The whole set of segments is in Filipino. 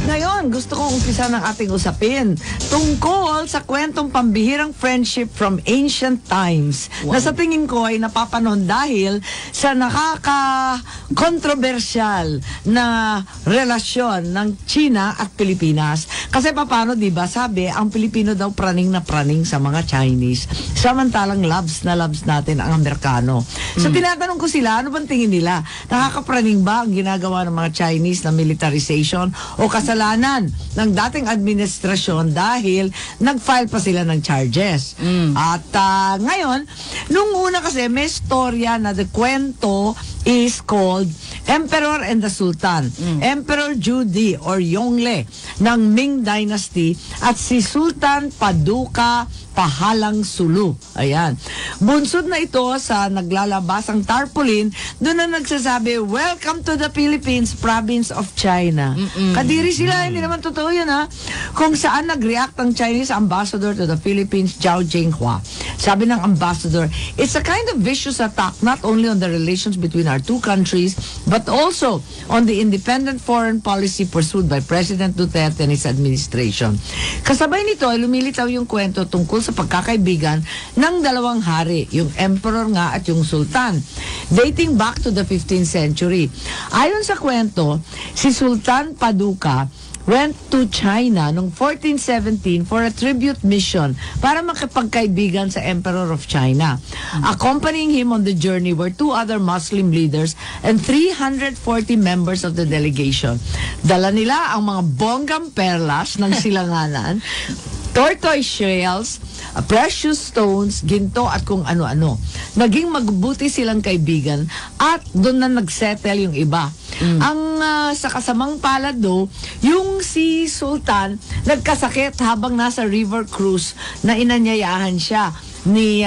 Ngayon, gusto kong umpisa ng ating usapin tungkol sa kwentong pambihirang friendship from ancient times na sa tingin ko ay napapanahon dahil sa nakaka-kontrobersyal na relasyon ng China at Pilipinas. Kasi paano, di ba, sabi, ang Pilipino daw praning na praning sa mga Chinese. Samantalang loves na loves natin ang Amerikano. So tinatanong ko sila, ano bang tingin nila? Nakakapraning ba ang ginagawa ng mga Chinese na militarization o kasalanan ng dating administrasyon dahil nag-file pa sila ng charges? At ngayon, nung una kasi may storya na the kwento is called Emperor and the Sultan. Emperor Judi or Yongle ng Ming Dynasty at si Sultan Paduka Pahalang Sulu. Ayan. Bunsod na ito sa naglalabasang tarpaulin, doon na nagsasabi, welcome to the Philippines, province of China. Kadiri sila, hindi naman totoo yun ha. Kung saan nag-react ang Chinese ambassador to the Philippines, Zhao Jinghua. Sabi ng ambassador, it's a kind of vicious attack not only on the relations between our two countries, but also on the independent foreign policy pursued by President Duterte and his administration. Kasabay nito ay lumilitaw yung kwento tungkol sa pagkakaibigan ng dalawang hari, yung emperor nga at yung sultan, dating back to the 15th century. Ayon sa kwento, si Sultan Paduka went to China noong 1417 for a tribute mission para makipagkaibigan sa Emperor of China. Accompanying him on the journey were two other Muslim leaders and 340 members of the delegation. Dala nila ang mga bonggang perlas ng silanganan, tortoise shells, precious stones, ginto at kung ano-ano. Naging magbuti silang kaibigan at doon na nagsettle yung iba. Ang sa kasamang palad do, yung si Sultan nagkasakit habang nasa river cruise na inanyayahan siya ni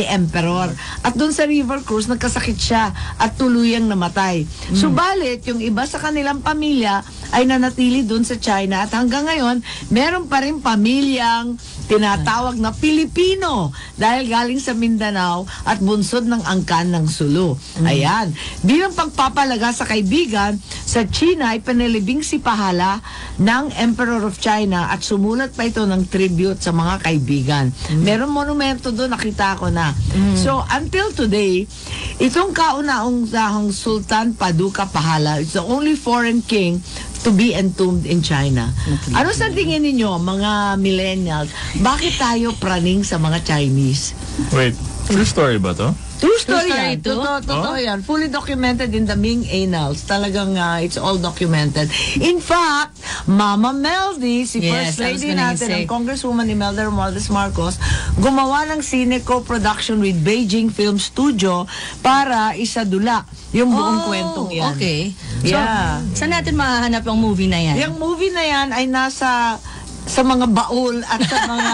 Emperor. At doon sa river cruise nagkasakit siya at tuluyang namatay. Subalit yung iba sa kanilang pamilya ay nanatili doon sa China at hanggang ngayon meron pa rin pamilyang tinatawag na Pilipino dahil galing sa Mindanao at bunsod ng angkan ng Sulu. Ayan. Bilang pagpapalaga sa kaibigan, sa China ay panilibing si Pahala ng Emperor of China at sumulat pa ito ng tribute sa mga kaibigan. Meron monumento doon, nakita ko na. So, until today, itong kauna-unahang Sultan Paduka Pahala is the only foreign king to be entombed in China. Ano sa tingin ninyo, mga millennials, bakit tayo praning sa mga Chinese? Wait, true story ba to? True story yan. Totoo yan. Fully documented in the Ming Annals. Talagang it's all documented. In fact, Mama Meldy, si First Lady natin, ang Congresswoman Imelda Romualdez Marcos, gumawa ng sine co-production with Beijing Film Studio para isadula yung buong kwentong yan. Okay. Yeah. So, saan natin mahahanap yung movie na yan? Yung movie na yan ay nasa sa mga baul at sa mga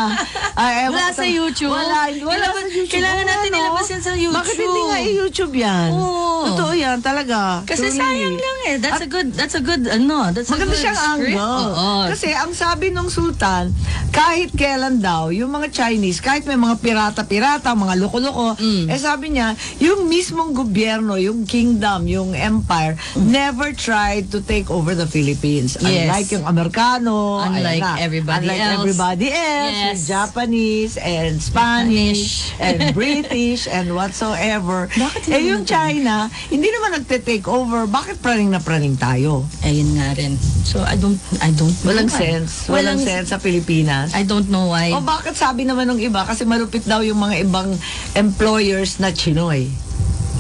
wala sa YouTube. Wala sa YouTube. Kailangan natin ilabas yan sa YouTube. Bakit hindi nga i-YouTube yan? Totoo yan talaga. Kasi sayang lang eh. That's a good maganda siyang angle. Kasi ang sabi ng Sultan, kahit kailan daw yung mga Chinese, kahit may mga pirata-pirata, mga loko-loko, sabi niya, yung mismong gobyerno, yung kingdom, yung empire, never tried to take over the Philippines. Unlike yung Amerikano, unlike everybody else, yes. Japanese and Spanish and British and whatsoever. Yung China, hindi naman nagte-take over. Bakit praning na praning tayo? Ayun nga rin. So, I don't Walang sense. Walang sense sa Pilipinas. I don't know why. O bakit sabi naman ng iba? Kasi malupit daw yung mga ibang employers na Chinoy.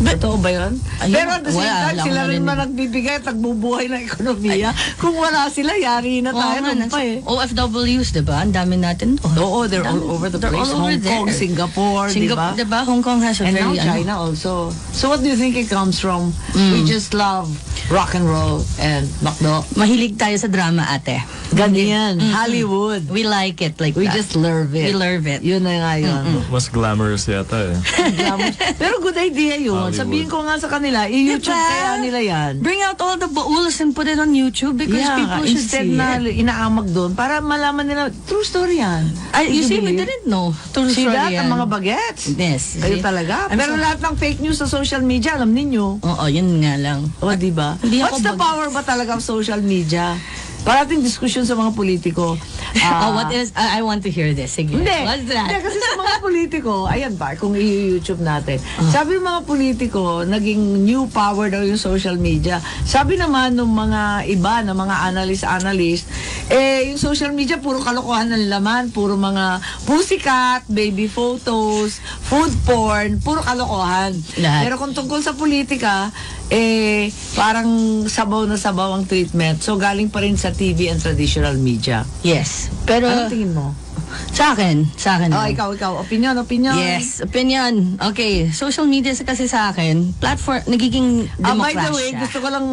Totoo ba yun? Pero at the same time, sila rin man nagbibigay at nagbubuhay ng ekonomiya. Kung wala sila, yari na tayo nun pa eh. OFWs, diba? Ang dami natin. Oo, they're all over the place. Hong Kong, Singapore, diba? Diba? Hong Kong has a very... And now China also. So what do you think it comes from? We just love rock and roll and McDo. Mahilig tayo sa drama, ate. Ganyan. Hollywood. We like it like We that. just love it. We love it. Yun na nga yun. Mas glamorous yata eh. Pero good idea yun. Sabihin ko nga sa kanila, i-YouTube kaya nila yan. Bring out all the bauls and put it on YouTube because people should see instead na inaamag doon para malaman nila, true story yan. You see, we didn't know. True story that, yan. ang mga bagets. Yes. Kayo talaga. Pero lahat ng fake news sa social media, alam ninyo. Oo, yun nga lang. O, diba? What's the power ba talaga of social media? parating diskusyon sa mga politiko. What is, I want to hear this. Sige. Hindi. What's that? Hindi, kasi sa mga politiko, ayan ba, kung i-YouTube natin. Sabi ng mga politiko, naging new power daw yung social media. Sabi naman ng mga iba, ng mga analyst, yung social media, puro kalokohan ng laman, puro mga pussycat, baby photos, food porn, puro kalokohan. Lahat. Pero kung tungkol sa politika, parang sabaw na sabaw ang treatment. So, galing pa rin sa TV and traditional media. Yes. Pero, Anong tingin mo? sa akin Oh, lang. ikaw. Opinion. Yes, opinion. Okay, social media kasi sa akin, platform, nagiging By demokrasya. the way, gusto ko lang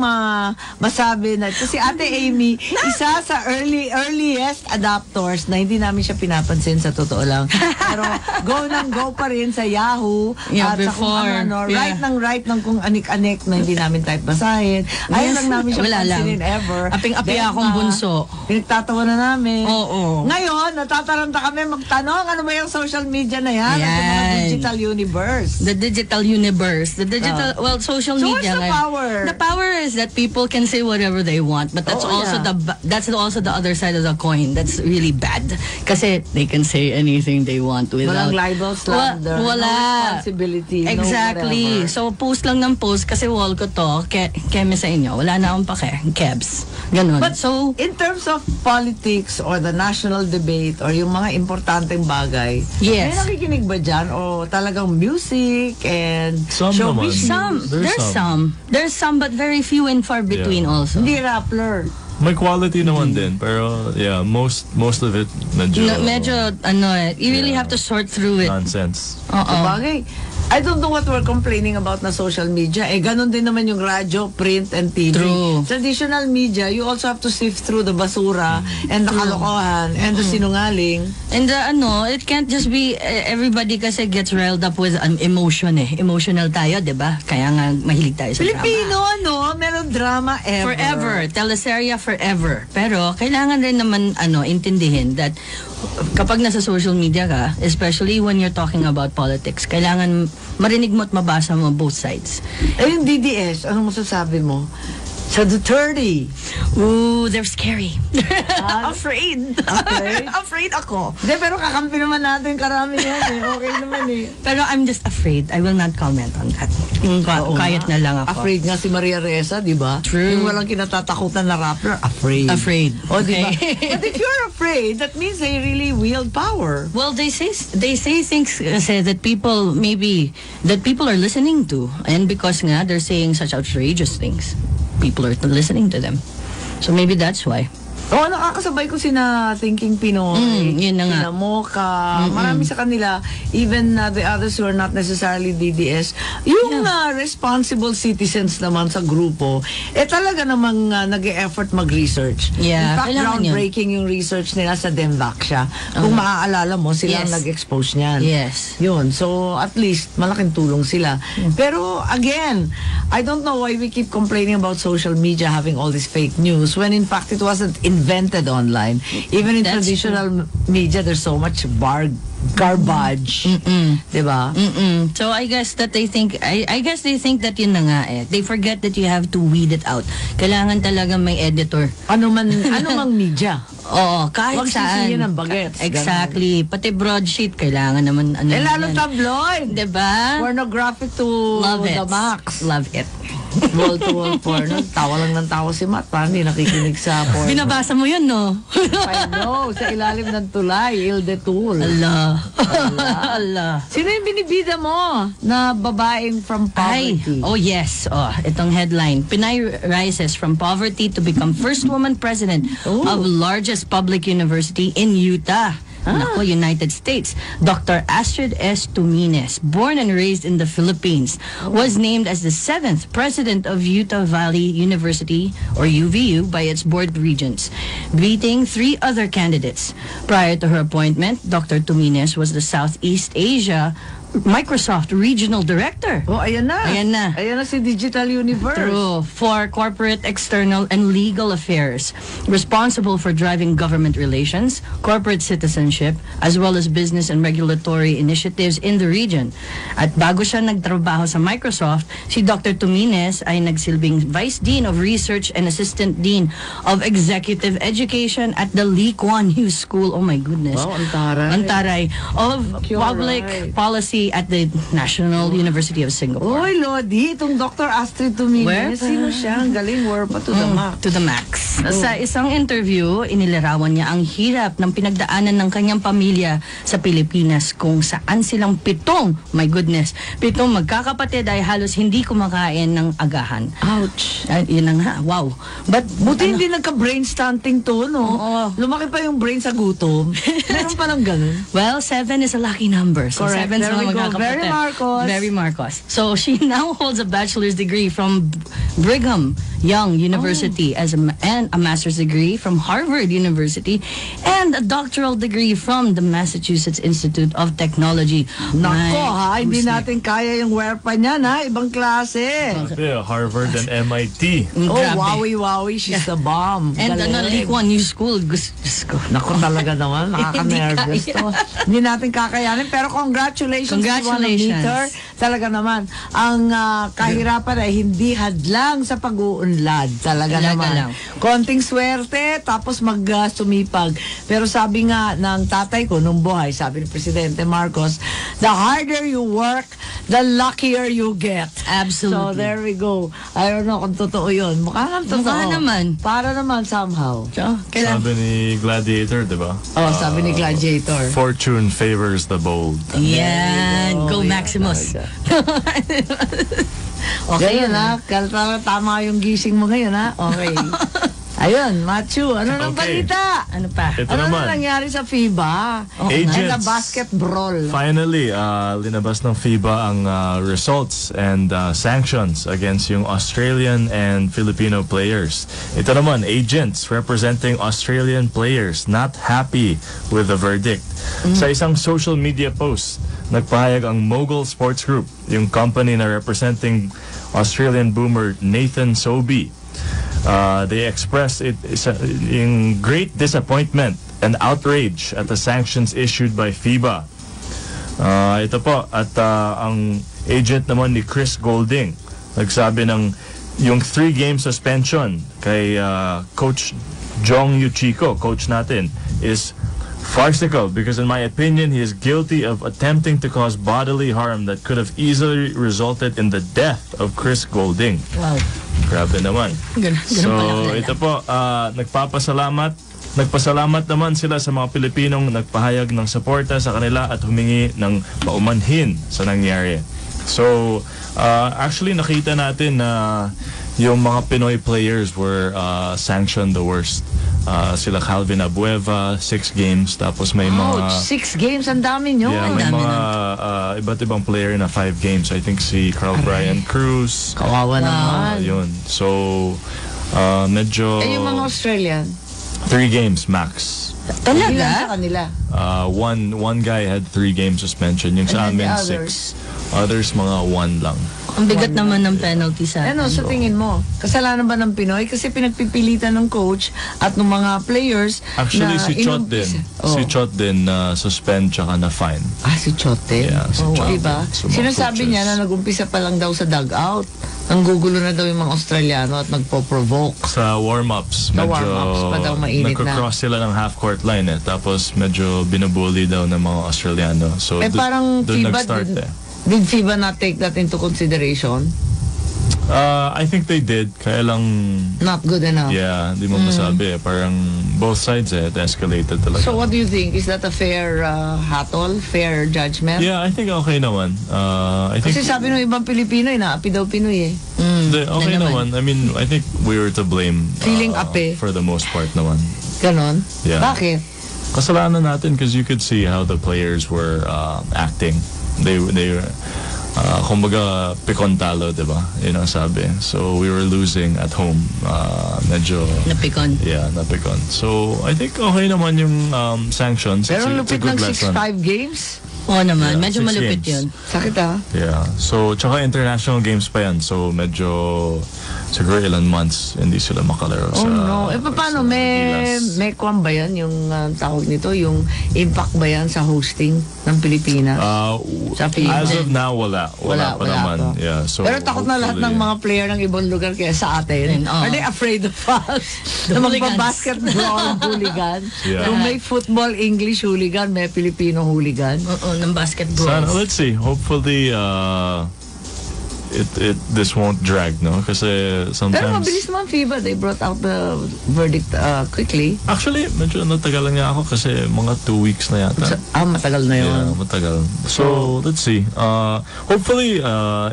masabi na ito si Ate Aimee, isa sa earliest adopters na hindi namin siya pinapansin sa totoo lang. Pero go pa rin sa Yahoo Yeah, at sa kung before. ano, Yeah. right ng kung anik-anik na hindi namin type basahin. Ayaw lang namin siya Wala lang. pansinin ever. Aping-api Then, akong bunso. Pinagtatawa na namin. Oo. Ngayon, natataranta kami magtanong ano ba yung social media na yan? At yung mga Yan. digital universe. The digital universe. The digital, social So media. what's the power? The power is that people can say whatever they want, but that's that's also the other side of the coin. That's really bad. Kasi they can say anything they want without... Walang libel, slander, wala. no responsibility, Exactly. no whatever. So, post lang ng post kasi wall ko to, keme sa inyo. Wala na akong pake. Kebs. Ganun. But So, in terms of politics or the national debate or yung mga importanteng bagay, Yes. may nakikinig ba dyan? O talagang music and Some naman. showbiz? there's some, but very few and far between Yeah. also. Hindi Rappler. May quality naman din, pero yeah, most of it Medyo, you really have to sort through it. nonsense. Sabagay. I don't know what we're complaining about na social media. Ganun din naman yung radyo, print, and TV. True. Traditional media, you also have to sift through the basura and the kalokohan and the sinungaling. And it can't just be everybody kasi gets riled up with emotion Emotional tayo, 'di ba? Kaya nga mahilig tayo sa Pilipino, drama. melodrama ever. Forever, teleserye forever. Pero kailangan rin naman intindihin that kapag nasa social media ka, especially when you're talking about politics, kailangan marinig mo at mabasa mo both sides. Yung DDS, anong masasabi mo? Sa Duterte. Ooh, they're scary. Afraid. Okay. Afraid ako. Hindi, pero kakampi naman natin karami yan Okay naman Pero I'm just afraid. I will not comment on that. Quiet na lang ako. Afraid nga si Maria Reza, di ba? True. Yung walang kinatatakutan na rapper, afraid. Afraid. O, di ba? Okay. But if you're afraid, that means they really wield power. Well, they say things that people are listening to, and because nga they're saying such outrageous things, people are listening to them. So maybe that's why. Nakakasabay ko sina Thinking Pinoy, yun na nga. sina Mocha, marami sa kanila, even the others who are not necessarily DDS, yung responsible citizens naman sa grupo, talaga namang nag-e-effort mag-research. Yeah, In fact, kailangan groundbreaking yung research nila sa Denvaksha. Kung maaalala mo, sila ang Yes. nag-expose niyan. Yes. Yun. So, at least, malaking tulong sila. Pero, again, I don't know why we keep complaining about social media having all this fake news when in fact it wasn't invented online. Even in That's traditional media, there's so much garbage. Diba? So I guess that they think that yun na nga They forget that you have to weed it out. Kailangan talaga may editor. Ano mang media. Oo, kahit Huwag saan. sisihin ang bagets. Exactly. Pati broadsheet, kailangan naman Lalo yan. tabloid. Diba? Pornographic to Love it. the max. Love it. Wall-to-wall porn. Tawa lang ng tawa si Matt. Parang hindi nakikinig sa porn. Binabasa mo yun, no? I know. Sa ilalim ng tulay. Il de Tool. Allah. Allah. Sino yung binibida mo na babaeng from poverty? Oh yes. Itong headline. Pinay rises from poverty to become first woman president of largest public university in Utah. Nako, United States. Dr. Astrid S. Tumines, born and raised in the Philippines, was named as the 7th president of Utah Valley University, or UVU, by its board of regents, beating 3 other candidates. Prior to her appointment, Dr. Tumines was the Southeast Asia Microsoft Regional Director. Oh, ayan na. Ayan na. Ayan na si Digital Universe. True. For corporate, external, and legal affairs. Responsible for driving government relations, corporate citizenship, as well as business and regulatory initiatives in the region. At bago siya nagtrabaho sa Microsoft, si Dr. Tumines ay nagsilbing Vice Dean of Research and Assistant Dean of Executive Education at the Lee Kuan Yew School. Oh my goodness. Wow, ang taray. Ang taray. Of You're Public right. Policy at the National University of Singapore. Oy, Lodi, itong Dr. Astrid Tumines. Where? Sino siya? Ang galing, where pa to the max. To the max. Sa isang interview, inilarawan niya ang hirap ng pinagdaanan ng kanyang pamilya sa Pilipinas kung saan silang pitong magkakapatid ay halos hindi kumakain ng agahan. Ouch. Ay, yun na nga, wow. But, Buti hindi nagka-brain stunting to, no? Oo. Lumaki pa yung brain sa gutom. Meron pa lang ganun. well, 7 is a lucky number. So Correct. 7 There we go. Very Marcos. Very Marcos. So she now holds a bachelor's degree from Brigham Young University and a master's degree from Harvard University and a doctoral degree from the Massachusetts Institute of Technology. Nako ha, hindi Husay. natin kaya yung wear pa niyan ha. Ibang klase. Yeah, Harvard and MIT. Oh, Grabe. wowie. She's the bomb. And Galing. Lee Kuan Yew School. Diyos ko. Naku talaga naman, nakaka-nervous Hindi to. Hindi natin kakayanin. Pero congratulations. Congratulations. Meter. Talaga naman, ang kahirapan ay hindi hadlang sa pag-uunlad. Talaga naman. lang. Konting swerte, tapos sumipag. Pero sabi nga ng tatay ko nung buhay, sabi ni Presidente Marcos, the harder you work, the luckier you get. Absolutely. So there we go. I don't know kung totoo yun. Mukha totoo. Mukha naman. Para naman somehow. So, kailan? Sabi ni Gladiator, di ba? Oh, sabi ni Gladiator. Fortune favors the bold. Yan. Go Yeah, Maximus. Okay yun ha. Tama yung gising mo ngayon ha. Okay. Ayun, Machu, ano nang Okay. balita? Ano pa? Ito Ano naman. na nangyari sa FIBA? Agents. And the basketball. Finally, linabas ng FIBA ang results and sanctions against yung Australian and Filipino players. Ito naman, agents representing Australian players not happy with the verdict. Sa isang social media post, nagpahayag ang Mogul Sports Group, yung company na representing Australian boomer Nathan Sobey. They expressed in great disappointment and outrage at the sanctions issued by FIBA. Ito po, at ang agent naman ni Chris Golding, nagsabi ng yung 3-game suspension kay Coach Jong Yuchiko, coach natin, is farcical because in my opinion, he is guilty of attempting to cause bodily harm that could have easily resulted in the death of Chris Golding. Wow. Grabe naman. Ganun So, pala. ito po, nagpasalamat naman sila sa mga Pilipinong nagpahayag ng suporta sa kanila at humingi ng paumanhin sa nangyari. So, actually nakita natin na yung mga Pinoy players were sanctioned the worst. Sila Calvin Abueva, 6 games, tapos may mga... Ouch, 6 games, ang dami nyo. Yeah, may mga iba't ibang player na 5 games. I think si Carl Brian Cruz. Kawawa naman. Yun. So, medyo... Eh, yung mga Australian, 3 games max. ilan sa Talaga? kanila? One guy had 3 game suspension. Yung sa And then amin, the others? 6. Others, mga 1 lang. Ang bigat naman ng penalty sa Ano, sa tingin mo? Kasalanan ba ng Pinoy? Kasi pinagpipilitan ng coach at ng mga players Actually, na si Chot din. Oh. Si Chot din na suspend tsaka na fine. Si Chot din? Yeah, si Oh, Chot diba? din. So, mga Sinasabi coaches. niya na nag-umpisa pa lang daw sa dugout. Nanggugulo na daw yung mga Australiano at nagpo-provoke. Sa warm-ups, Sa medyo warm-ups pa daw mainit na. nagko-cross sila ng half-court line tapos medyo binubully daw ng mga Australiano. So, Parang doon FIBA, nag-start did FIBA not take that into consideration? I think they did. Kaya lang, Not good enough. yeah, di mo masabi. Parang both sides it escalated talaga. So what do you think? Is that a fair hatol? Fair judgment? Yeah, I think okay naman. I think Kasi sabi ng ibang Pilipino, inaapi daw Pinoy eh. okay naman. I mean, I think we were to blame Feeling ape. for the most part naman. Ganon? Yeah. Bakit? Kasalanan natin because you could see how the players were acting. They kumbaga pikon talo, diba? Yun ang sabi. So we were losing at home. Medyo napikon. yeah, napikon. So I think okay naman yung sanctions. Pero It's a lupit good ng lesson. 6-5 games? Oo naman, Yeah, medyo 6 malupit games. yun. Sakit Yeah. So, tsaka international games pa yan. So, medyo siguro ilan months hindi sila makalaro Oh sa... no. Paano? sa May Gilas. kwan ba yan? Yung tawag nito? Yung impact ba yan sa hosting ng Pilipinas? Sa As of now, wala. Wala pa naman. pa. Yeah, so Pero takot na lahat ng mga player ng ibang lugar kaya sa atin. Are they afraid of us? Na magbabasketball hooligan? Yeah. Kung may football English hooligan, may Filipino hooligan. Oo, ng basketball. Sana, let's see. Hopefully, this won't drag, no? Kasi sometimes... Pero mabilis naman FIBA. They brought out the verdict quickly. Actually, medyo natagalan nga ako kasi mga 2 weeks na yata. Matagal na yun. Yeah, matagal. So, let's see. Hopefully,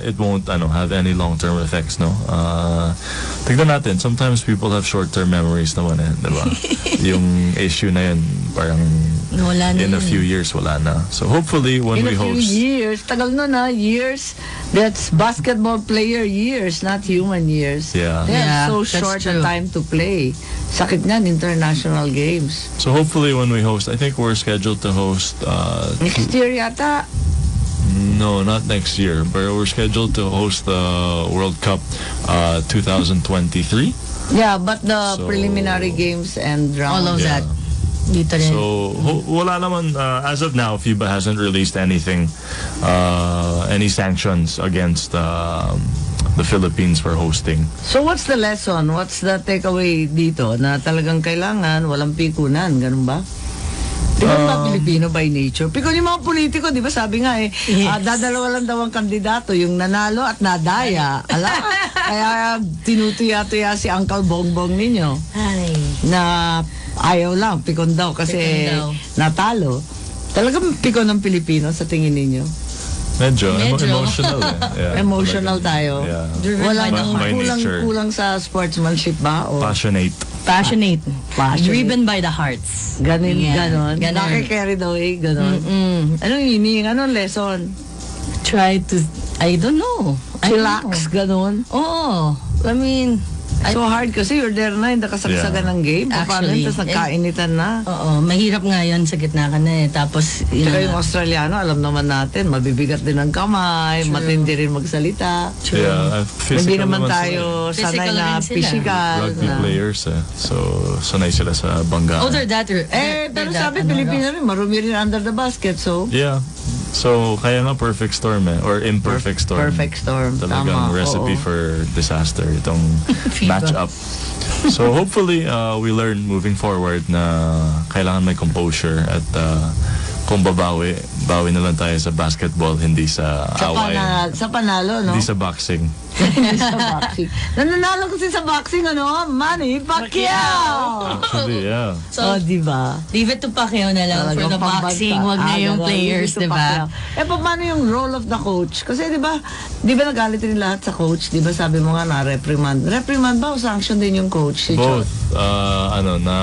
it won't have any long-term effects, no? Tignan natin. Sometimes people have short-term memories naman diba? Yung issue na yun, parang Wala na in a yun. few years, wala na. So, hopefully, when In we a few host... years. Tagal nun years. That's basketball player years, not human years. Yeah. They have so that's short a true. time to play. Sakit niyan, international games. So, hopefully, when we host, I think we're scheduled to host... Next year yata. No, not next year. But we're scheduled to host the World Cup 2023. Yeah, but the So- preliminary games and All round. of that. Dito rin. So, wala naman, as of now, FIBA hasn't released anything, any sanctions against the Philippines for hosting. So what's the lesson? What's the takeaway dito? Na talagang kailangan walang pikunan, ganun ba? Tingnan ba Pilipino by nature? Pikon yung mga politiko, di ba sabi nga Yes. dadalawa lang daw ang kandidato, yung nanalo at nadaya. Ala, kaya tinutuya-tuya si Uncle Bongbong ninyo Ay. na ayaw lang, pikon daw kasi Pikon daw. natalo. Talagang pikon ng Pilipino sa tingin ninyo? Medyo. Medyo. Emotional Yeah, Emotional talagang, tayo. Yeah. Driven Wala by nang by nature. kulang sa sportsmanship ba? O Passionate. Passionate. Passionate. Driven by the hearts. ganon, Yeah, ganon. ganon. Naki-carried away, ganon. Anong meaning? Anong lesson? Try to, I don't know. Chillax, ganon. Oo. I mean, So hard kasi you're there na, hindi kasagsagan Yeah. ng game. Paano Actually, yun? Tapos nagkainitan na. oo, mahirap nga yun sa gitna ka na Tapos, yun Tsaka na yung nga. Australiano, alam naman natin, mabibigat din ang kamay, matindi rin magsalita. Yeah, physical Hindi naman sila. tayo sanay Physical na rin sila. physical. Rugby na. players So, sanay sila sa banggaan. Oh, they're that. Pero sabi, Pilipino rin, marumi rin under the basket, so... Yeah. So, kaya nga perfect storm or imperfect storm. Perfect storm. Talagang Tama. recipe oo. for disaster itong match-up. So, hopefully, we learn moving forward na kailangan may composure at kung babawi na lang tayo sa basketball, hindi sa away. Sa panalo, no? Hindi sa boxing. Hindi sa boxing. Nananalo kasi sa boxing, Manny Pacquiao! Actually, yeah. So, di ba? Leave it to Pacquiao na lang for the boxing. Wag na yung players, di ba? Paano yung role of the coach? Kasi di ba nagalit rin lahat sa coach? Di ba sabi mo nga na reprimand. Reprimand ba o sanction din yung coach? Si Both. Chot? Na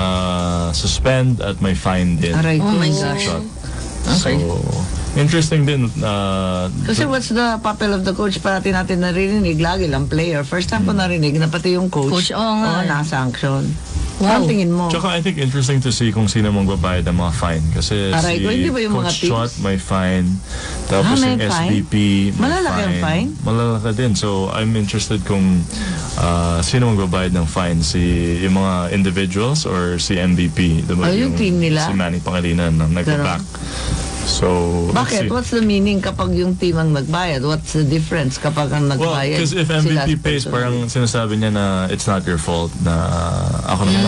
suspend at may fine din. Aray Oh ko. my gosh. Shot. Okay. So, interesting din. Kasi what's the papel of the coach? Parati natin narinig lagi lang player. First time ko narinig na pati yung coach. Coach, oo nga. na-sanction. Wow. Ang tingin mo? Tsaka I think interesting to see kung sino magbabayad ng mga fine. Kasi Aray ko, hindi ba yung mga Coach tips? Shot may fine. Tapos may yung fine? SVP may Malalaki ang fine? Malalaki din. So I'm interested kung sino magbabayad ng fine. Yung mga individuals or si MVP. Diba? Yung team nila? Si Manny Pangilinan na nagbaback. So, let's Bakit? see. What's the meaning kapag yung team ang nagbayad? What's the difference kapag ang Well, nagbayad? because if sila MVP pays, sponsor? parang sinasabi niya na it's not your fault na ako na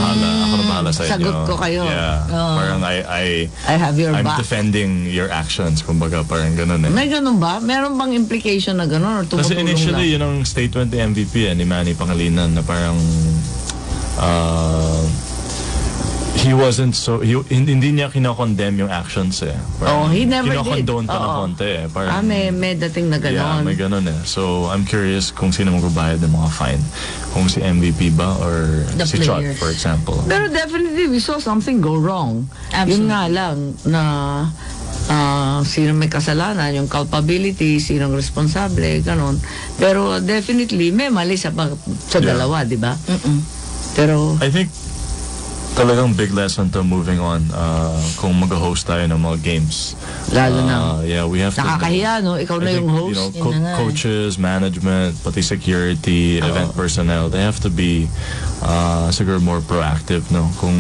bahala sa inyo. Sagot ko kayo. Yeah. Parang I have your I'm back. defending your actions, kumbaga parang ganun May ganun ba? Meron bang implication na ganun or Kasi tumutulong initially, lang? yun ang statement ni MVP ni Manny Pangilinan na parang he wasn't hindi niya kinakondemn yung actions Parang he never did. kinakondone pa ng Oo. konti Parang, may dating na yeah, ganon. may ganun So, I'm curious kung sino magbabayad ng mga fine. Kung si MVP ba or The si Chot, players. for example. Pero definitely, we saw something go wrong. Absolutely. Yun nga lang na sino may kasalanan, yung culpability, sinong responsable, ganon. Pero definitely, may mali sa Yeah. dalawa, di ba? Pero, I think talagang big lesson to moving on kung mag-host tayo ng mga games. Lalo na. Yeah, we have to... Nakakahiya, no? Ikaw na yung host. You know, coaches, management, pati security, event personnel, they have to be siguro more proactive, no? Kung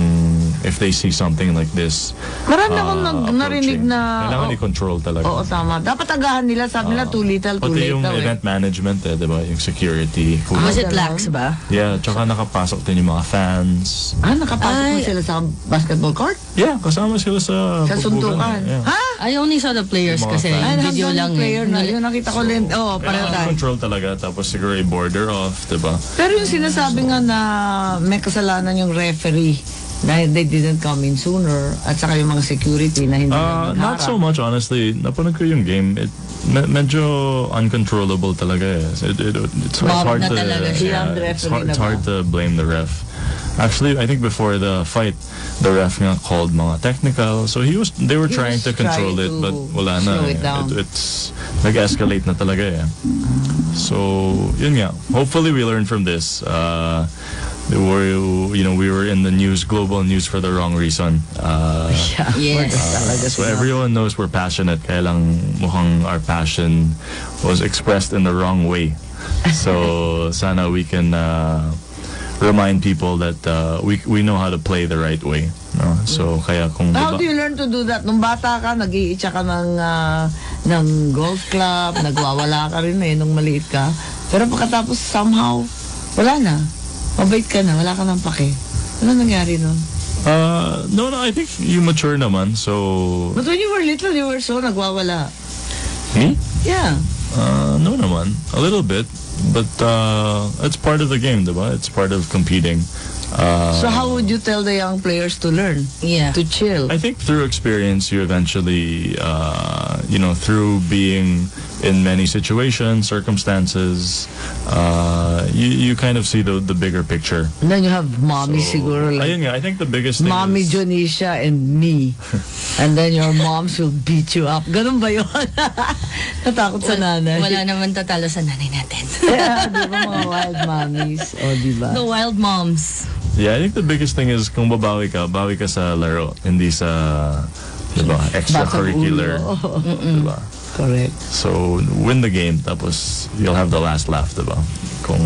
if they see something like this. Marami akong narinig na... Kailangan i-control talaga. Oo, tama. Dapat agahan nila. Sabi nila, too little, too pati late. yung daw, event management, diba? Yung security. Was it lax ba? Yeah, tsaka nakapasok din yung mga fans. Nakapasok mo sila sa basketball court? Yeah, kasama sila sa suntukan. Yeah. Ha? I only saw the players kasi video lang player na. Yung nakita ko din. Oo, pareho tayo. Control talaga. Tapos siguro i-border off, diba? Pero yung sinasabi nga na may kasalanan yung referee dahil they didn't come in sooner at saka yung mga security na hindi not so much, honestly. Napanood ko yung game. Medyo uncontrollable talaga eh. It's hard to... it's hard to blame the ref. Actually, I think before the fight, the ref nga called mga technical. So they were trying to control it, but wala na. It's nag-escalate na talaga eh. So, yun nga. Hopefully we learn from this. We were in the news, global news for the wrong reason. Yes. So everyone knows we're passionate, kaya lang mukhang our passion was expressed in the wrong way. So sana we can remind people that we know how to play the right way. No? So kaya kung how do you learn to do that? Nung bata ka, nag-iitsa ka ng golf club, nagwawala ka rin nung maliit ka. Pero pagkatapos somehow, wala na. Mabait ka na, wala ka nang pake. Ano nangyari nun? No, I think you mature naman, so... But when you were little, you were so nagwawala. Me? Yeah. No naman. A little bit. But it's part of the game, diba? It's part of competing. So how would you tell the young players to learn? Yeah. To chill? I think through experience, you eventually, through being in many situations, circumstances, you kind of see the bigger picture. And then you have mommy siguro like... Ayun nga, I think the biggest thing Mommy is... Jonisha and me. And then your moms will beat you up. Ganun ba yun? Natakot sa nanay. Wala naman tatalo sa nanay natin. Yeah, di ba mga wild mommies? O, di ba? The wild moms. Yeah, I think the biggest thing is kung bawi ka sa laro, hindi sa, diba, extracurricular. Diba? Correct. So, win the game, tapos you'll have the last laugh, diba? Kung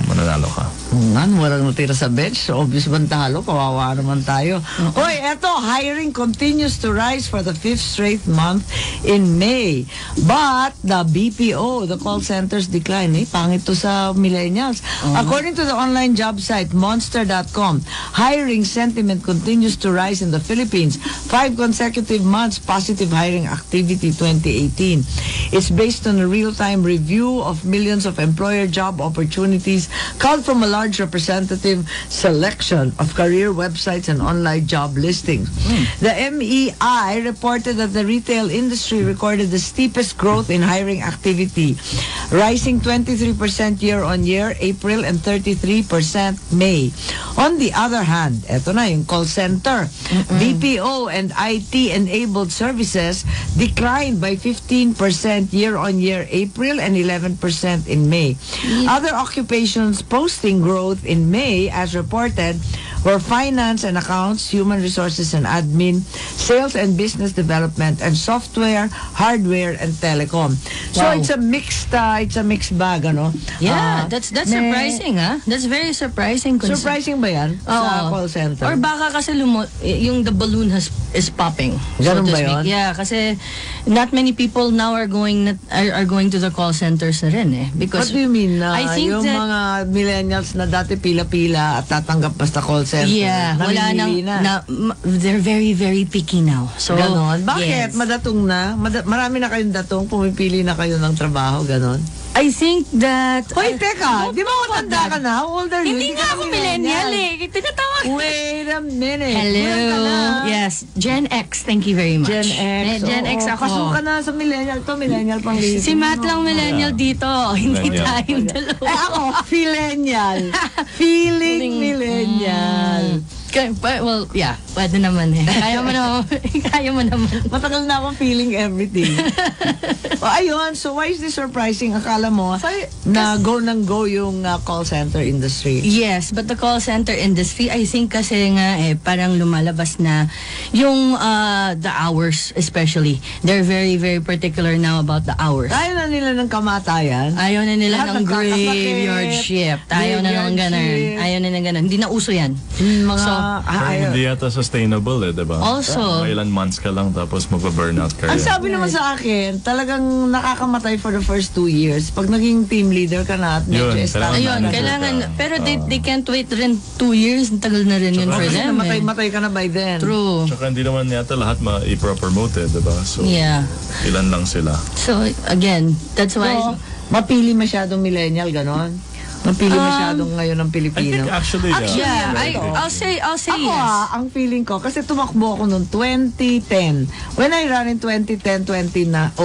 mananalo ka. Walang natira sa bench. So, obvious bang talo? Kawawa naman tayo. Hoy, eto, hiring continues to rise for the 5th straight month in May. But the BPO, the call centers decline. Pangit to sa millennials. According to the online job site, monster.com, hiring sentiment continues to rise in the Philippines. 5 consecutive months positive hiring activity 2018. It's based on a real-time review of millions of employer job opportunities culled from a large representative selection of career websites and online job listings. The MEI reported that the retail industry recorded the steepest growth in hiring activity, rising 23% year-on-year April and 33% May. On the other hand, eto na yung call center. BPO and IT-enabled services declined by 15% year-on-year April and 11% in May. Other occupations posting growth in May, as reported, were finance and accounts, human resources and admin, sales and business development, and software, hardware, and telecom. So it's a mixed bag, ano? Yeah, that's surprising, huh? That's very surprising. Surprising ba yan sa call center? Or baka kasi yung the balloon is popping. Ganun so to ba speak. yun? Yeah, kasi not many people now are going to the call centers na rin eh. Because what do you mean? I think yung mga millennials na dati pila-pila at tatanggap basta call center. Yeah, wala they're very, very picky now. So, ganon. Bakit? Yes. Madatong na? Marami na kayong datong, pumipili na kayo ng trabaho, ganon? I think that... Hoy, teka! Di ba matanda ka na? How old are you? Hindi nga ako millennial eh. Tinatawag. Wait a minute. Hello. Yes. Gen X. Thank you very much. Gen X. Gen X ako. Pasok ka na sa millennial. To millennial pang liit. Si Matt lang millennial dito. Hindi tayong dalawa. Ako, millennial. Feeling millennial. Well, yeah, pwede naman eh. Kaya mo naman. Kaya mo naman. Matagal na akong feeling everything. Ayun, so why is this surprising? Akala mo na go nang go yung call center industry. Yes, but the call center industry, I think kasi nga parang lumalabas na yung the hours especially. They're very, very particular now about the hours. Ayaw na nila ng kamatayan. Ayaw na nila Lahat ng graveyard shift. Ayaw na ng ganun. Ayaw na ng ganun. Hindi na uso yan. Mga Pero hindi yata sustainable diba? Also, ilan months ka lang tapos magpa-burnout ka. ang sabi naman sa akin, talagang nakakamatay for the first 2 years. Pag naging team leader ka na at medyo Yun, established. ayun, manager kailangan, ka. pero they can't wait rin 2 years. Ang tagal na rin yun for them. Matay ka na by then. True. Tsaka hindi naman yata lahat ma-promote diba? So, Yeah. ilan lang sila. So, again, that's why... So, mapili masyadong millennial, ganon? Mapili masyadong ngayon ng I Pilipino. think actually, Yeah, Ito. I'll say Ako yes. ang feeling ko, kasi tumakbo ako noong 2010. When I ran in 2010, 2009,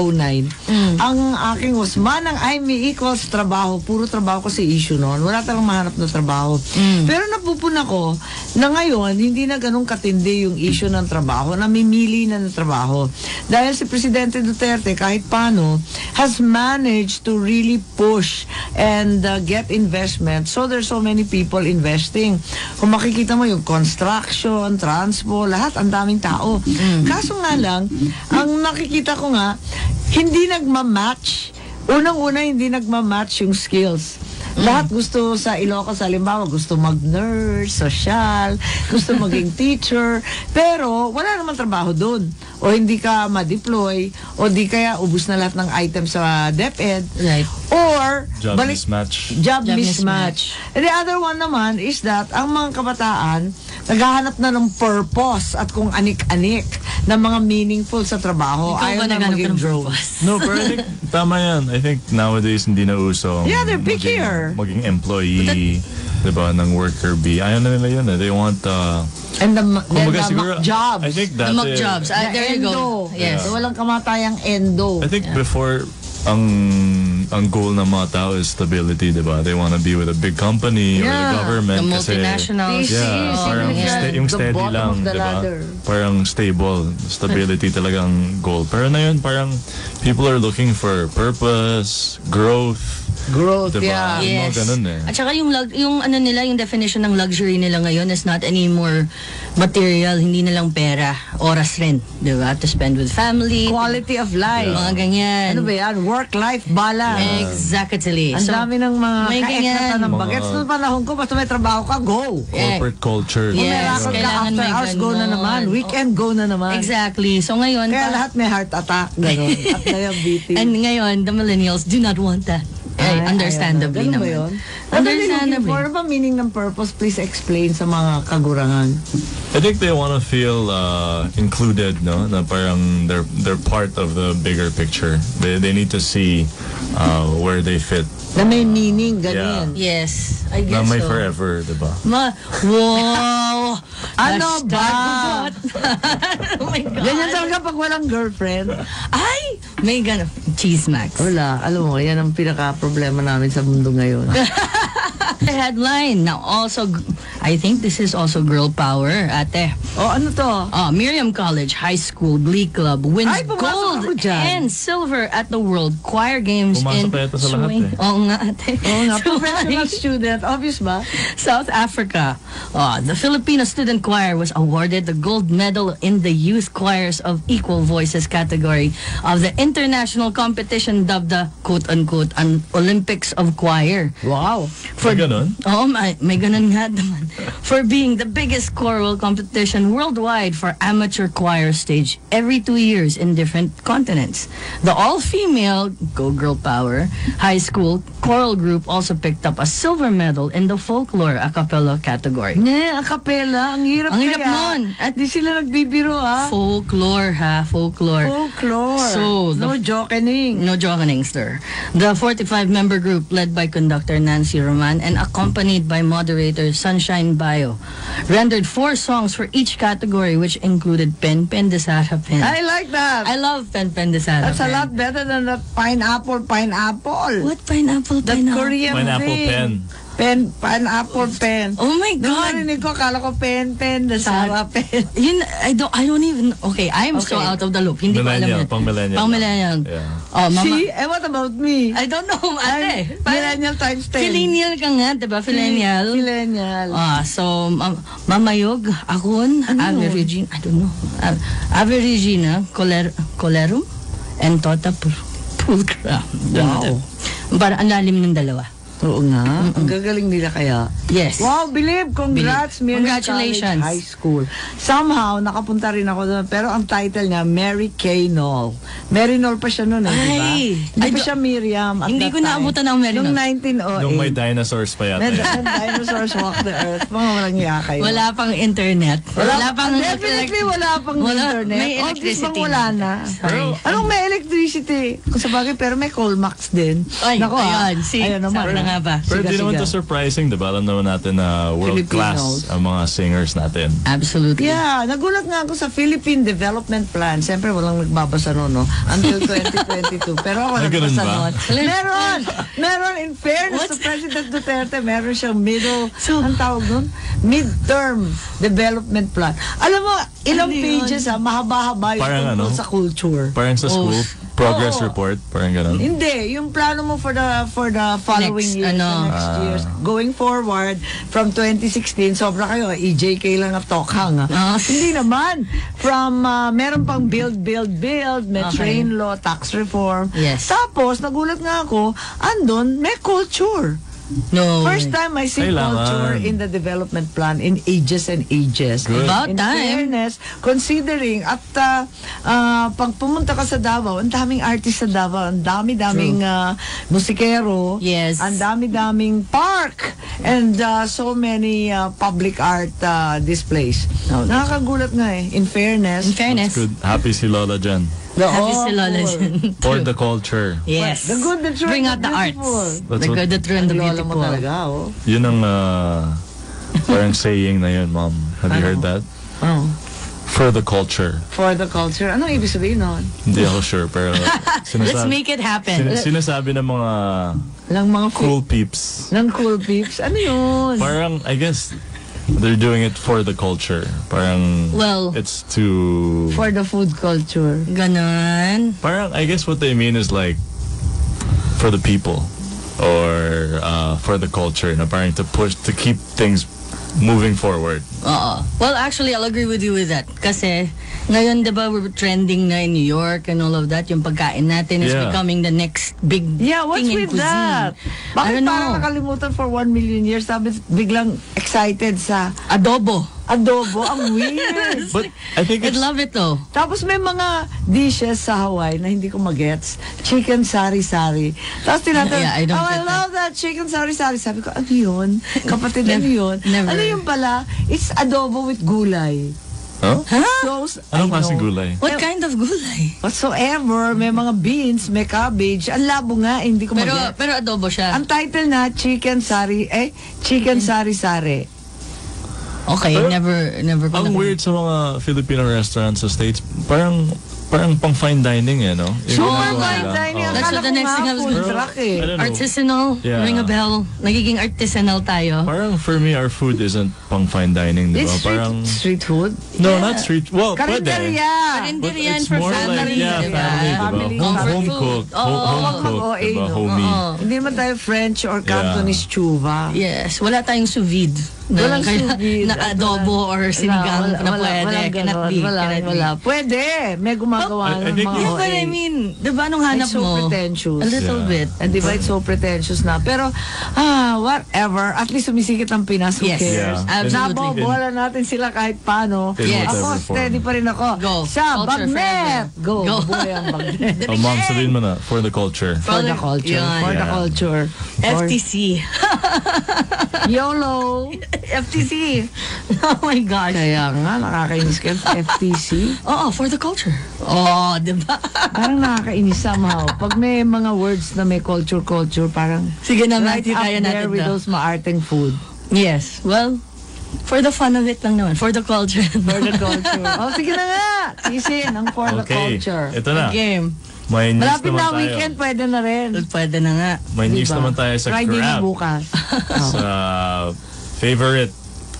ang aking was, manang Aimee equals trabaho. Puro trabaho ko si issue noon. Wala talang mahanap na trabaho. Pero napupuna ko na ngayon, hindi na ganun katindi yung issue ng trabaho. Namimili na ng trabaho. Dahil si Presidente Duterte, kahit paano, has managed to really push and get investment. So there's so many people investing. Kung makikita mo yung construction, transpo, lahat, ang daming tao. Kaso nga lang, ang nakikita ko nga, hindi nagmamatch. Unang-una, hindi nagmamatch yung skills. Lahat gusto sa Ilocos, halimbawa, gusto mag-nurse, social, gusto maging teacher, pero wala naman trabaho doon. O hindi ka ma-deploy, o di kaya ubus na lahat ng items sa DepEd. Right. Or, job mismatch. Job Job mismatch. And the other one naman is that ang mga kabataan naghahanap na ng purpose at kung anik-anik na mga meaningful sa trabaho. Ikaw Ayaw ba na naghanap maging ka ng drone. purpose? No, pero I think tama yan. I think nowadays hindi na uso. Yeah, they're pickier. Maging employee, diba, ng worker bee. Ayaw na nila yun. They want And the kumbaga siguro, jobs. I think The dati, mock jobs. There you go. Yes. So, walang kamatayang endo. I think before, ang goal ng mga tao is stability, diba? They want to be with a big company or the Yeah. government. The kasi, multinationals. yeah, parang yung The steady bottom lang, of the diba? ladder. Parang stable, stability talagang goal. Pero na yun, parang people are looking for purpose, growth, Growth, diba? yeah. Yung mga Yes. ganun eh. At saka yung ano nila, yung definition ng luxury nila ngayon is not anymore material, hindi na lang pera, oras rin, di ba? To spend with family, Quality of life. mga ganyan. Ano ba yan? Work-life balance. Exactly. Ang dami ng mga may ka-extra ganyan. ng bagets. Noong panahon ko, basta may trabaho ka, go. Corporate culture. Yes, Merakot ka kailangan after may hours, go na ganon. naman. Weekend, go na naman. Exactly. So ngayon, Kaya lahat may heart attack, gano'n. At diabetes. and ngayon, the millennials do not want that. Ay, Understandably ayaw na. Ganun ba naman. yun? Understandably. Understandably. Ano ba meaning ng purpose? Please explain sa mga kagurangan. I think they want to feel included, no? Na parang they're part of the bigger picture. They need to see where they fit. Na may meaning, ganyan. Yes, I Na guess may so. forever, diba? Wow! Ano Hashtag ba? gubat. Oh my God. Ganyan talaga pag walang girlfriend. Ay! May ganun. Cheese Max. Wala. Alam mo, yan ang pinaka-problema namin sa mundo ngayon. The headline. Now also, I think this is also girl power, ate. O, ano to? Miriam College High School Glee Club wins Ay, pumasok gold ako dyan. and silver at the World Choir Games Pumasok in pa yata sa lahat Swing. eh. Oo nga, ate. Oo nga, Swing. professional student. Obvious ba? South Africa. The Filipino Student Choir was awarded the gold medal in the Youth Choirs of Equal Voices category of the international competition dubbed the quote-unquote Olympics of Choir. Wow. May ganun? Oo, may ganun nga naman. For being the biggest choral competition worldwide for amateur choir stage every 2 years in different continents. The all-female, Go Girl Power, high school choral group also picked up a silver medal in the folklore a cappella category. Ne, a cappella. Ang hirap Ang hirap kaya. nun. At di sila nagbibiro, ha? Folklore, ha? Folklore. Folklore. So, no jokening. No joking, sir. The 45-member group, led by conductor Nancy Roman and accompanied by moderator Sunshine Bayo, rendered 4 songs for each category, which included Pen Pen de Sara Pen. I like that. I love Pen Pen de Sara That's a Pen. lot better than that pineapple. What pineapple? That Pineapple? Korean Pineapple thing. pen. Pineapple pen. Oh my Nung God. narinig ko, akala ko pen, Dasara pen. Yun, I don't even, okay, I am so Okay. out of the loop. Hindi ko alam Millennial, yun. pang-millennial. Pang-millennial. Yeah. Oh, mama. See? What about me? I don't know, ate. Millennial times 10. Millennial ka nga, diba? Millennial. Millennial. So, Mamayog, Akon, Ave Regina, I don't know. Ave Regina, Colerum, and Tota Pulcra. Wow. Parang ang lalim ng dalawa. Oo nga. Ang gagaling nila kaya. Yes. Wow, Bilib! Congrats, Miriam Congratulations. College High School. Somehow, nakapunta rin ako doon. Pero ang title niya, Mary Kay Knoll. Mary Knoll pa siya noon, eh, di ba? Ay! Hindi pa siya Miriam at Hindi that ko time. naabutan ang Mary Noong Knoll. 1908. Nung may dinosaurs pa yata. When dinosaurs walk the earth. Mga walang iya kayo. Wala pang internet. Wala pang Definitely wala pang internet. May All this electricity. bang wala na. Sorry. Anong may electricity? Kung sabagay, pero may Colmax din. Ay, Nako, ayun. See, ayun naman. sabi na nga ba? Pero Siga, di naman siga. to surprising, diba? Alam naman natin na Filipinos. world-class ang mga singers natin. Absolutely. Yeah, nagulat nga ako sa Philippine Development Plan. Siyempre, walang nagbabasa noon, no? Until 2022. Pero ako Ay, ganun nagbasa ba? noon. Meron. In fairness to President Duterte, meron siyang ang tawag nun? Midterm Development Plan. Alam mo, ilang Ano yun? pages, mahaba-haba yung Parang tungkol ano? sa culture. Parang sa school, progress Oo. report, parang ganun. Hindi, yung plano mo for the following Next, years, the next years, going forward from 2016, sobra kayo, EJK lang at tokhang. Hindi naman. From, meron pang build, may Okay. train law, tax reform. Yes. Tapos, nagulat nga ako, andun, may culture. No. First time I see Kailangan. culture in the development plan in ages and ages. Good. About In time. fairness, considering at pag pumunta ka sa Davao, ang daming artist sa Davao, ang dami-daming musikero, Yes. ang dami-daming park, and so many public art displays. Nakakagulat nga eh, in fairness. In fairness. Good. Happy si Lola dyan. Happy si Lola dyan. For the culture. Yes. The good, the true, Bring and out the the arts. beautiful. That's The what- good, the true, and the Ang lola mo beautiful. talaga, oh. Yun ang parang saying na yun, Mom. Have you heard that? Oh. For the culture. For the culture. Anong ibig sabihin nun? Hindi ako sure, pero Let's make it happen. sinasabi ng mga Lang mga cool peeps. Ng cool peeps. Ano yun? Parang, I guess, they're doing it for the culture. Parang, Well, it's to... For the food culture. Ganon. Parang, I guess what they mean is like, for the people. Or for the culture. Na parang to push, to keep things moving forward. Well, actually, I'll agree with you with that. Kasi, ngayon, di ba, we're trending na in New York and all of that. Yung pagkain natin is Yeah. becoming the next big Yeah, what's thing in with cuisine. that? I Bakit don't parang know. nakalimutan for 1 million years? Tapos biglang excited sa Adobo. adobo. Ang weird. But I think I'd it's... love it though. Tapos may mga dishes sa Hawaii na hindi ko magets. Chicken sari-sari. Tapos tinatanong, Yeah, I don't oh, I get love that chicken sari-sari. Sabi ko, ano yun? Kapatid, ano yun? Never. Ano yun pala? It's adobo with gulay. Huh? So, Anong I klaseng know. gulay? What kind of gulay? Whatsoever, may mga beans, may cabbage. Ang labo nga, hindi ko Pero, magets. pero adobo siya. Ang title na, chicken sari-sari. Okay, Pero, never ko Ang na- weird sa mga Filipino restaurants sa States, parang pang fine dining eh, no? Yung Super ginagawa fine nila. dining. Oo. That's Akala what the ko next nga thing I was food gonna- truck eh. I don't know. Artisanal, Yeah. ring a bell. Nagiging artisanal tayo. Parang for me, our food isn't pang fine dining, di ba? It's Parang... street food. No, not street. Well, pwede. Karinderya. But Karinderya it's for more family, like, yeah, diba? family, diba? Family Home food. cooked. Oo. Home cooked, Oo, diba? no. Homey. Oo. Hindi naman tayo French or Cantonese chuva. Yes, wala tayong sous vide. Walang sous vide. Na adobo or sinigang na pwede. Walang Cannot ganon. be. Cannot be. Wala. Pwede. May gumagawa I ng think mga Yeah, OA. but I mean, diba nung hanap It's so mo? pretentious. A little Yeah. bit. And diba, it's so pretentious na. Pero, whatever. At least sumisikip ang Pinas. Who Yes. cares? Yeah. Absolutely. Nabobola natin sila kahit paano. In Yes. whatever Ako, form. steady pa rin ako. Go. Sa Culture Bagnet. forever. Go. Go. Buhay ang Bagnet. Oh, Mom, sabihin mo na, for the culture. For the culture. Yan. For the Yeah. culture. For FTC. YOLO. FTC. Oh my gosh. Kaya nga, nakakainis ka. FTC. Oo, for the culture. Oh, diba? Parang nakakainis somehow. Pag may mga words na may culture, parang Sige na, right Matthew, up kaya there natin with to. those maarteng food. Yes, well, for the fun of it lang naman. For the culture. For the culture. Oh, sige na nga. Tisin ang for the Okay, culture. ito na. Game. May news Malapit naman na tayo. weekend, pwede na rin. Pwede na nga. May news Diba? naman tayo sa Friday na Grab. bukas. Sa favorite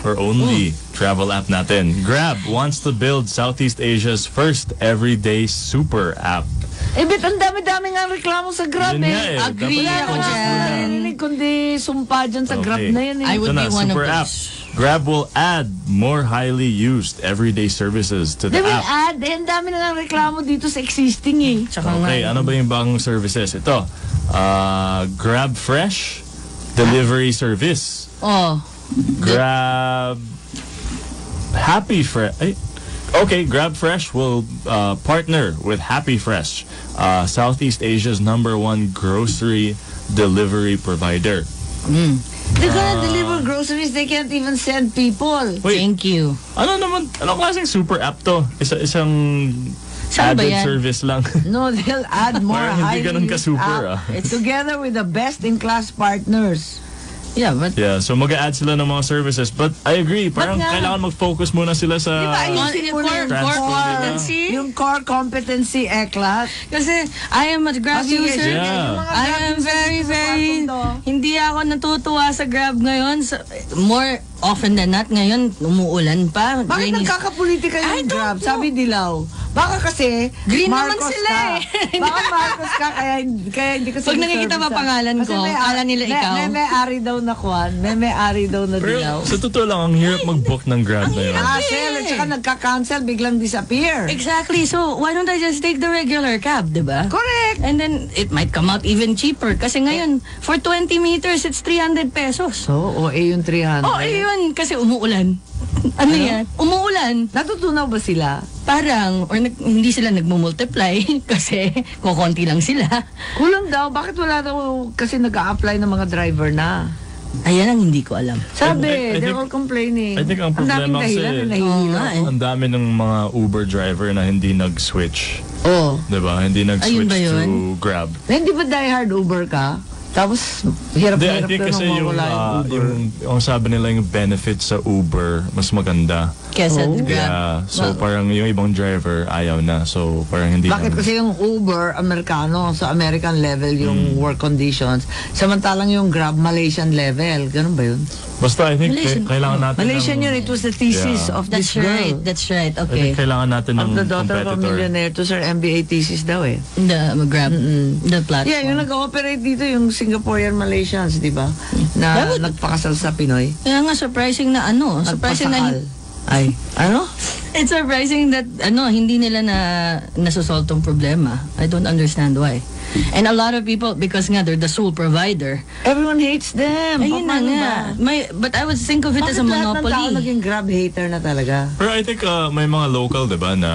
or only travel app natin. Grab wants to build Southeast Asia's first everyday super app. Bet, ang dami-dami nga reklamo sa Grab Yun nga eh. Agree Dapat ako i-post mo dyan. na. Narinig kundi sumpa dyan sa Grab na yan eh. I would Ito na, be one of super app. those. Grab will add more highly used everyday services to the They will app. add. Ang dami na ng reklamo dito sa existing eh. Tsaka Okay, nga, ano ba yung bagong services? Ito, Grab Fresh delivery service. oh, Grab Happy Fresh. Okay, Grab Fresh will partner with Happy Fresh, Southeast Asia's #1 grocery delivery provider. They're gonna deliver groceries. They can't even send people. Wait, thank you. anong klaseng super app to? Isang Saan ba added yan? service lang. No, they'll add more Parang hindi highly ganun used ka-super, app together with the best-in-class partners. Yeah, but Yeah, so mag-a-add sila ng mga services. But I agree, parang nga? kailangan mag-focus muna sila sa... Di ba, ayusin mo na yung core competency? Yung core competency, class. kasi I am a Grab Sige, user. sige, Yeah. yung mga I Grab am users very, dito sa very, kwartong to. hindi ako natutuwa sa Grab ngayon. More often than not, ngayon, umuulan pa. Bakit Rainy- nagkakapolitika I yung don't Grab? know. Sabi Dilaw. Baka kasi Green naman Marcos sila ka. eh. Baka Marcos ka kaya hindi kasi Pag nakikita pa pangalan ko, akala nila ikaw. May-ari daw na Kwan. May-ari daw na Dilaw. Pero sa totoo lang, ang hirap mag-book ng Grab na yun. Hassle at saka nagka-cancel, biglang disappear. Exactly. So, why don't I just take the regular cab, diba? Correct. And then, it might come out even cheaper. Kasi ngayon, for 20 meters, it's 300 pesos. So, yung 300. Oh, ayun. Kasi umuulan. Ano yan? Umuulan. Natutunaw ba sila? Parang, or hindi sila nagmumultiply kasi kukonti lang sila. Kulang daw. Bakit wala daw kasi nag-a-apply ng mga driver na? Ayan ang hindi ko alam. Sabi, I they're think- all complaining. I think ang daming problema kasi- dahilan na Oo nahihilo. nga eh. Ang dami ng mga Uber driver na hindi nag-switch. Oh. Diba? Hindi Ayun nag-switch ba yun? to Grab. Hindi ba diehard Uber ka? Tapos, hirap-hirap I think ka kasi nung yung, mawala yung Uber. yung sabi nila yung benefits sa Uber, mas maganda. Kesa Oh. Grab. Yeah, so parang yung ibang driver ayaw na. So parang hindi Bakit na- kasi yung Uber, Amerikano, sa American level yung work conditions. Samantalang yung Grab, Malaysian level. Ganun ba yun? Basta I think Malaysian. kailangan natin Malaysian ng, yun. It was the thesis Yeah. of this That's right. girl. That's right. I Okay. think kailangan natin Of ng the daughter of a competitor. millionaire to her MBA thesis daw eh. The Grab. The platform. Yeah, yung nag-ooperate dito yung Singaporean Malaysians, di ba? Na That would- nagpakasal sa Pinoy. Kaya nga, surprising na ano. Surprising na Nagpasakal. Ay, ano? It's surprising that hindi nila nasosolve tong problema. I don't understand why. And a lot of people, because nga they're the sole provider. Everyone hates them. Ayun na Paano nga. ba? But I would think of it as a Bakit lahat ng tao monopoly. naging Grab hater na talaga? Pero I think may mga local, diba, na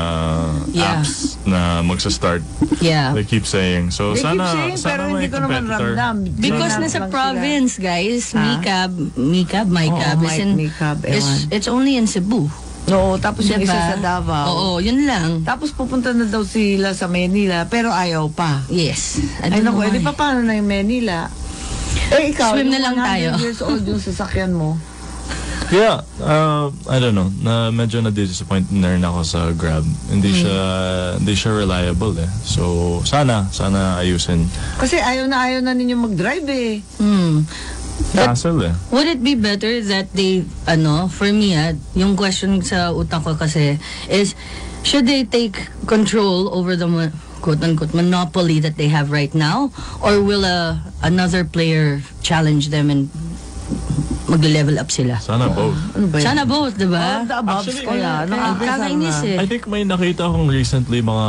Yeah. apps na magsa-start. Yeah. They keep saying. So They keep sana, saying, pero sana hindi may ko naman competitor. ramdam. Because Ginamit nasa lang province, guys, Ha? MAGCAP is in, MAGCAP, ewan. it's only in Cebu. sila. Oo, tapos yung Diba? isa sa Davao. Oo, yun lang. Tapos pupunta na daw sila sa Manila, pero ayaw pa. Yes. I Ay don't know naku, edi why. pa paano na yung Manila? Eh ikaw, Swim yung na lang 100 tayo. years old yung sasakyan mo. Yeah, I don't know. Medyo na-disappoint na rin ako sa Grab. Hindi siya reliable eh. So, sana ayusin. Kasi ayaw na ninyo mag-drive eh. Hassle eh. Would it be better that they, for me, yung question sa utak ko kasi is, should they take control over the quote-unquote monopoly that they have right now? Or will another player challenge them and magle-level up sila? Sana both. Ano ba yun? Sana both, All diba? the above Actually, kaya. Kakainis eh. I think may nakita akong recently mga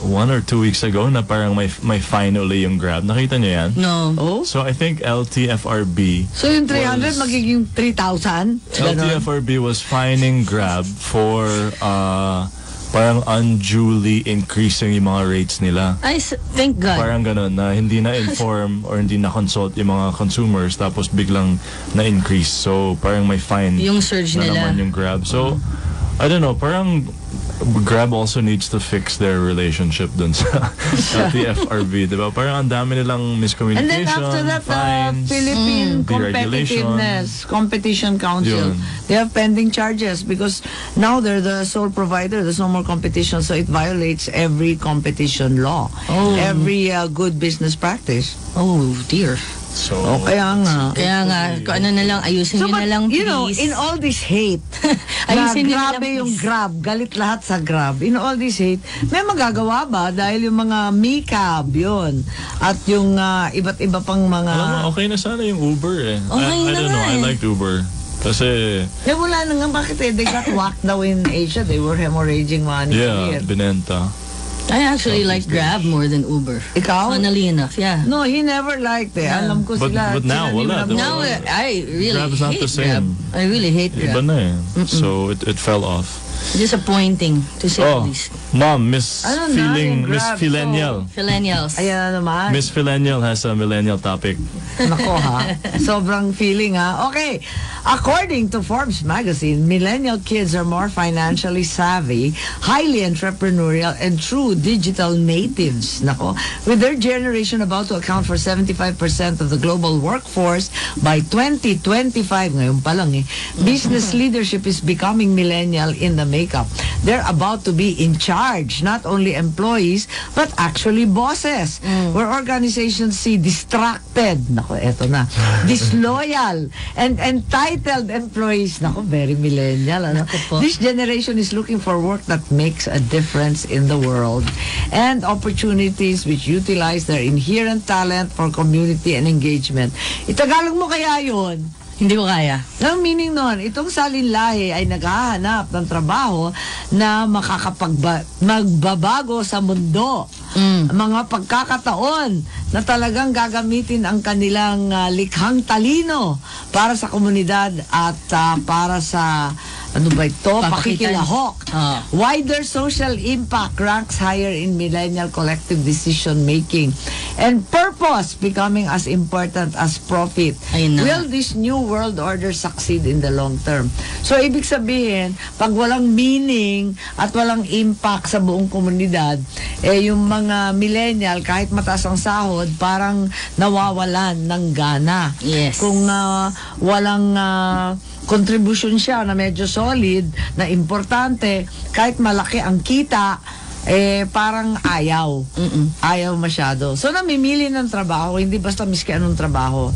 1 or 2 weeks ago na parang may fine uli yung Grab. Nakita niyo yan? No. Oh? So I think LTFRB So yung 300 was- magiging 3,000? LTFRB was fining Grab for parang unduly increasing yung mga rates nila. Thank God. Parang ganun, na hindi na-inform or hindi na-consult yung mga consumers tapos biglang na-increase. So parang may fine Yung surge na nila. naman yung Grab. So, I don't know, parang Grab also needs to fix their relationship dun sa LTFRB, diba? Parang ang dami nilang miscommunication, And then after that, fines, Philippine deregulation. Competition Council, Yun. they have pending charges because now they're the sole provider. There's no more competition, so it violates every competition law, every good business practice. Oh, dear. So, Kaya nga. Kung ano na lang, ayusin nyo na lang, please. you know, in all this hate, Ayusin nyo na lang, grabe yung please. Grab, galit lahat sa Grab. In all this hate, may magagawa ba? Dahil yung mga Micab yun. At yung iba't iba pang mga... alam mo, okay na sana yung Uber eh. Okay I na don't nga know, I eh. liked Uber. Kasi, wala na nga, bakit they got whacked daw in Asia. They were hemorrhaging money yeah, here. binenta. I actually like Grab more than Uber. Ikaw? Funnily enough, yeah. No, he never liked it. Alam ko But- sila. but now, sila ni wala. Grab. Now, I really Grab is not hate the same. Grab. I really hate Iba Grab. na eh. So, it fell off. Disappointing, to say the Oh, least. Mom, Miss Ano na, Feeling, yung Miss Grab, Phillennial. Millennials. Ayan na naman. Miss Phillennial has a millennial topic. Nako ha. Sobrang feeling ha. Okay. According to Forbes magazine, millennial kids are more financially savvy, highly entrepreneurial, and true digital natives. Nako. With their generation about to account for 75% of the global workforce by 2025. Ngayon pa lang eh. Business leadership is becoming millennial in the makeup. They're about to be in charge, not only employees, but actually bosses. Where organizations see distracted, nako, eto na, disloyal, and entitled employees, nako, very millennial, ano? Nako po. This generation is looking for work that makes a difference in the world and opportunities which utilize their inherent talent for community and engagement. Itagalog mo kaya yun? Hindi ko kaya. Ang meaning nun, itong salinlahi ay naghahanap ng trabaho na magbabago sa mundo. Mga pagkakataon na talagang gagamitin ang kanilang likhang talino para sa komunidad at para sa ano ba ito? Pakikilahok. Wider social impact ranks higher in millennial collective decision making. And purpose becoming as important as profit. Ayun na. Will this new world order succeed in the long term? So, ibig sabihin, pag walang meaning at walang impact sa buong komunidad, yung mga millennial, kahit mataas ang sahod, parang nawawalan ng gana. Yes. Kung walang contribution siya na medyo solid, na importante, kahit malaki ang kita, parang ayaw. Ayaw masyado. So, namimili ng trabaho, hindi basta miski anong trabaho.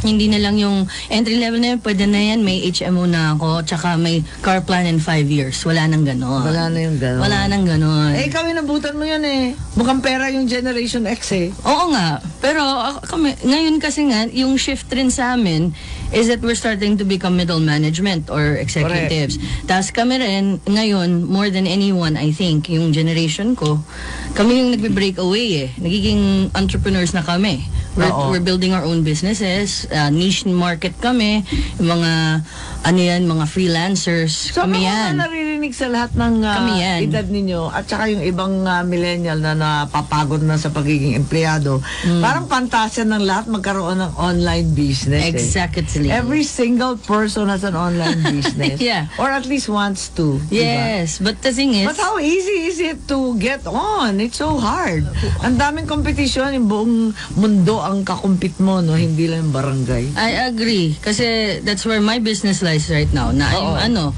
Hindi na lang yung entry level na yun, pwede na yan, may HMO na ako, tsaka may car plan in 5 years. Wala nang ganon. Wala na yung gano'n. Wala nang ganon. Ikaw inabutan mo yan eh. Mukhang pera yung Generation X eh. Oo nga. Pero kami, ngayon kasi nga, yung shift rin sa amin is that we're starting to become middle management or executives. Tapos kami rin, ngayon, more than anyone, I think, yung generation ko, kami yung nagbe-break away eh. Nagiging entrepreneurs na kami. We're building our own businesses, niche market kami, yung mga, mga freelancers, So, kami yan. ako naririnig sa lahat ng Kami yan. edad ninyo at saka yung ibang millennial na napapagod na sa pagiging empleyado, parang pantasya ng lahat magkaroon ng online business. Exactly. Every single person has an online business. Yeah. Or at least wants to. Yes, but the thing is, But how easy is it to get on? It's so hard. Ang daming competition, yung buong mundo ang kakumpit mo, no? Hindi lang yung barangay. I agree. Kasi that's where my business lies right now. Na yung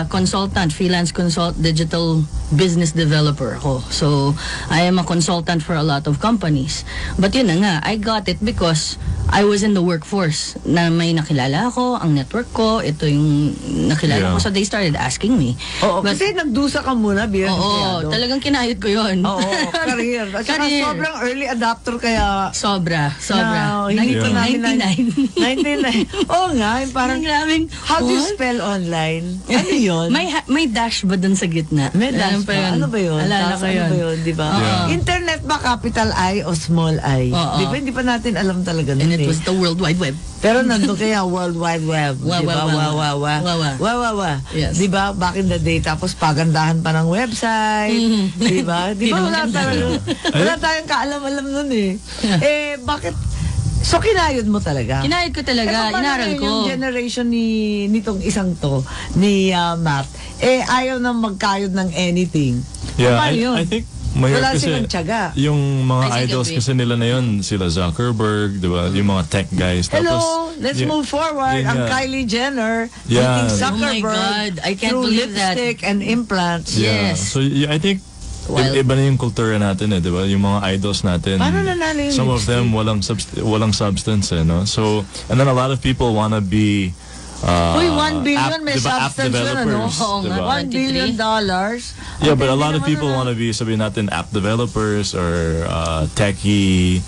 consultant, freelance digital business developer ako. So, I am a consultant for a lot of companies. But yun na nga, I got it because I was in the workforce na may nakilala ako, ang network ko, ito yung nakilala ko. So, they started asking me. Oo, kasi nagdusa ka muna bilang empleyado. Talagang kinayot ko yun. Oo, career. At saka Career. sobrang early adapter kaya Sobra. na hindi pa namin 99. 99. Oo nga, yung parang Maraming, how do you spell online? Ano yun? May dash ba dun sa gitna? May dash pa ba? yun? Ano ba yun? Alala Tapos ko ano yun. ba yun, di ba? Yeah. Internet ba capital I o small I? Oo. Di ba? Hindi pa natin alam talaga nun And it eh. was the World Wide Web. Pero nandun kaya World Wide Web. Wa, Di ba? wa, wa, Wa, wa, wa. wa, wa. Wa, wa, wa. Yes. Di ba? Back in the day. Tapos pagandahan pa ng website. Di ba? Di ba? Wala tayong kaalam-alam nun eh. Bakit So, kinayod mo talaga? Kinayod ko talaga, inaral ko. Yung generation nitong isang to, ni Matt, ayaw nang magkayod ng anything. Yeah, I think mahirap wala kasi silang tiyaga. yung mga idols kasi nila na yun, sila Zuckerberg, di ba? Yung mga tech guys. Hello, let's move forward. Ang Kylie Jenner, meeting Zuckerberg, oh my God, I can't through believe that. lipstick and implants. Yeah. Yes. So I think iba na yung kultura natin di ba? Yung mga idols natin. Paano nanalo yung some of them walang substance no? So, and then a lot of people wanna be Uy, 1 billion may diba, substance yun, ano? Diba? $1 billion. Yeah, but a lot of people want to be, sabihin natin, app developers or techie,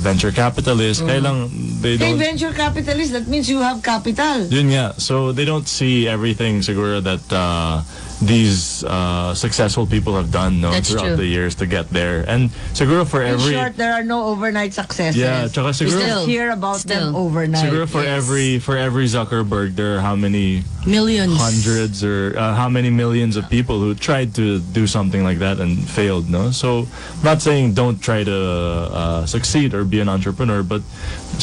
venture capitalists. Kaya lang, they don't... Hey, venture capitalist, that means you have capital. Yun nga. So, they don't see everything, siguro, that these successful people have done throughout the years to get there. And siguro for every... In short, there are no overnight successes. Yeah, tsaka siguro... We just hear about them overnight. Siguro for every Zuckerberg, there are how many... Millions. Hundreds or how many millions of people who tried to do something like that and failed, no? So, I'm not saying don't try to succeed or be an entrepreneur, but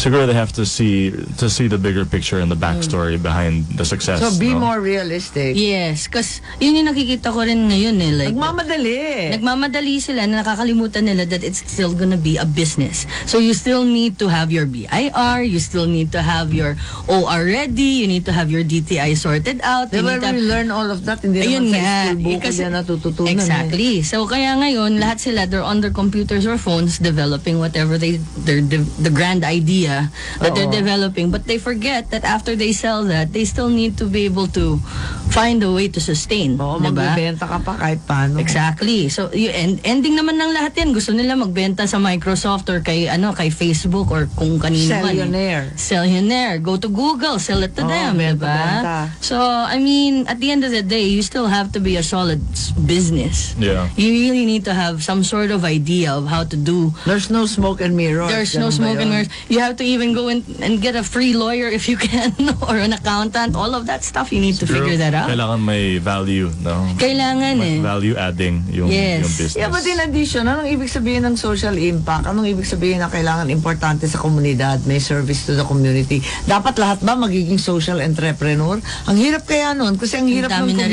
siguro they have to see the bigger picture and the backstory behind the success. So, be more realistic. Yes, because yun yung nakikita ko rin ngayon like nagmamadali sila na nakakalimutan nila that it's still gonna be a business. So you still need to have your BIR, you still need to have your OR ready, you need to have your DTI sorted out. Diba we learn all of that? Hindi naman sa school book yan natututunan. Exactly. So kaya ngayon, lahat sila, they're on their computers or phones developing whatever the grand idea that they're developing. But they forget that after they sell that, they still need to be able to find a way to sustain. Oo, diba? magbebenta ka pa kahit paano. Exactly. So, ending naman ng lahat yan. Gusto nila magbenta sa Microsoft or kay Facebook or kung kanino man. Sellionaire. Go to Google. Sell it to them. Diba? So, I mean, at the end of the day, you still have to be a solid business. Yeah. You really need to have some sort of idea of how to do. There's no smoke and mirrors. There's no smoke and mirrors. You have to even go in and get a free lawyer if you can or an accountant. All of that stuff, you need to figure that out. Kailangan may value, no? Kailangan value adding yung business. Yeah, but in addition, anong ibig sabihin ng social impact? Anong ibig sabihin na kailangan importante sa komunidad, may service to the community? Dapat lahat ba magiging social entrepreneur? Ang hirap kaya nun, kasi ang hirap ng kumita